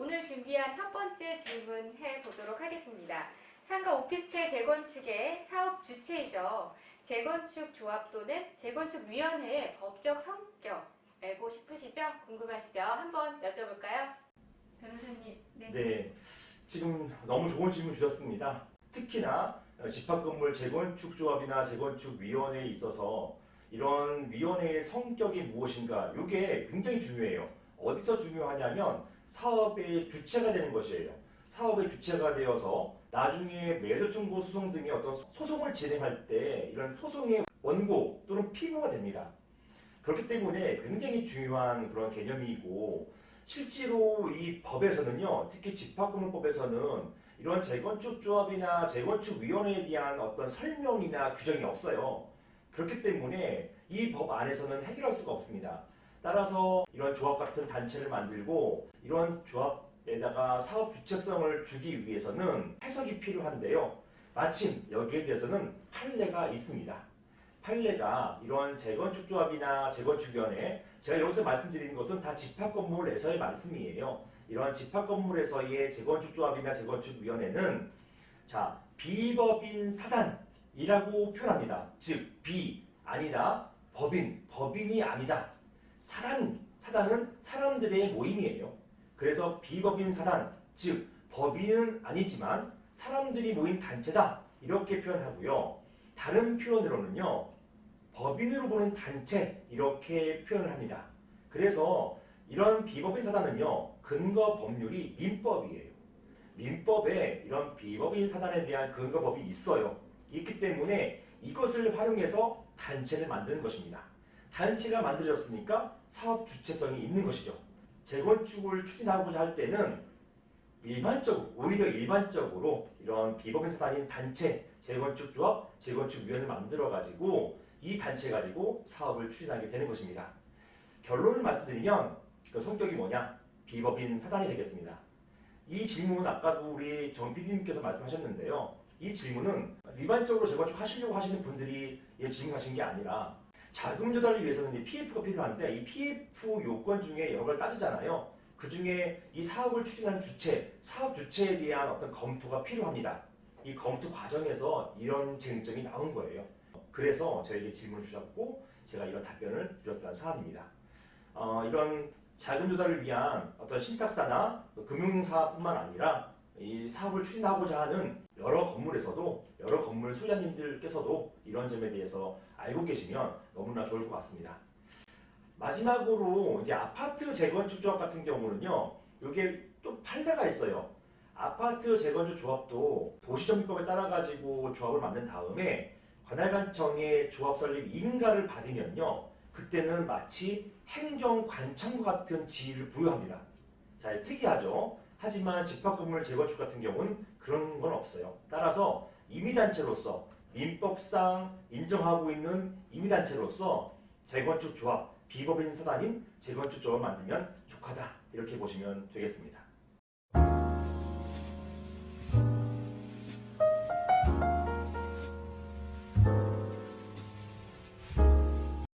오늘 준비한 첫 번째 질문 해보도록 하겠습니다. 상가 오피스텔 재건축의 사업 주체이죠. 재건축 조합 또는 재건축위원회의 법적 성격 알고 싶으시죠? 궁금하시죠? 한번 여쭤볼까요? 변호사님. 네, 지금 너무 좋은 질문 주셨습니다. 특히나 집합건물 재건축조합이나 재건축위원회에 있어서 이런 위원회의 성격이 무엇인가, 이게 굉장히 중요해요. 어디서 중요하냐면 사업의 주체가 되는 것이에요. 사업의 주체가 되어서 나중에 매도청구 소송 등의 어떤 소송을 진행할 때 이런 소송의 원고 또는 피고가 됩니다. 그렇기 때문에 굉장히 중요한 그런 개념이고, 실제로 이 법에서는요, 특히 집합건물법에서는 이런 재건축조합이나 재건축위원회에 대한 어떤 설명이나 규정이 없어요. 그렇기 때문에 이 법 안에서는 해결할 수가 없습니다. 따라서 이런 조합 같은 단체를 만들고 이런 조합에다가 사업 주체성을 주기 위해서는 해석이 필요한데요. 마침 여기에 대해서는 판례가 있습니다. 판례가 이런 재건축조합이나 재건축위원회, 제가 여기서 말씀드리는 것은 다 집합건물에서의 말씀이에요. 이런 집합건물에서의 재건축조합이나 재건축위원회는 비법인 사단이라고 표현합니다. 즉 아니다, 법인이 아니다. 사단은 사람들의 모임이에요. 그래서 비법인 사단, 즉 법인은 아니지만 사람들이 모인 단체다, 이렇게 표현하고요. 다른 표현으로는요, 법인으로 보는 단체, 이렇게 표현을 합니다. 그래서 이런 비법인 사단은요, 근거 법률이 민법이에요. 민법에 이런 비법인 사단에 대한 근거법이 있어요. 있기 때문에 이것을 활용해서 단체를 만드는 것입니다. 단체가 만들어졌으니까 사업 주체성이 있는 것이죠. 재건축을 추진하고자 할 때는 오히려 일반적으로 이런 비법인 사단인 단체, 재건축조합, 재건축위원회를 만들어가지고 이 단체 가지고 사업을 추진하게 되는 것입니다. 결론을 말씀드리면 그 성격이 뭐냐? 비법인 사단이 되겠습니다. 이 질문은 아까도 우리 정 PD님께서 말씀하셨는데요. 이 질문은 일반적으로 재건축 하시려고 하시는 분들이 질문하신 게 아니라 자금 조달을 위해서는 PF가 필요한데, 이 PF 요건 중에 여러 걸 따지잖아요. 그 중에 이 사업을 추진하는 주체, 사업 주체에 대한 어떤 검토가 필요합니다. 이 검토 과정에서 이런 쟁점이 나온 거예요. 그래서 저에게 질문을 주셨고 제가 이런 답변을 드렸던 사안입니다. 이런 자금 조달을 위한 어떤 신탁사나 금융사뿐만 아니라 이 사업을 추진하고자 하는 여러 건물에서도, 여러 건물 소유자님들께서도 이런 점에 대해서 알고 계시면 너무나 좋을 것 같습니다. 마지막으로 이제 아파트 재건축 조합 같은 경우는요, 이게 또 판례가 있어요. 아파트 재건축 조합도 도시정비법에 따라 가지고 조합을 만든 다음에 관할관청의 조합 설립 인가를 받으면요, 그때는 마치 행정관청과 같은 지위를 부여합니다. 자, 특이하죠. 하지만 집합건물 재건축 같은 경우는 그런 건 없어요. 따라서 임의단체로서 민법상 인정하고 있는 임의단체로서 재건축 조합, 비법인 사단인 재건축 조합을 만들면 족하다, 이렇게 보시면 되겠습니다.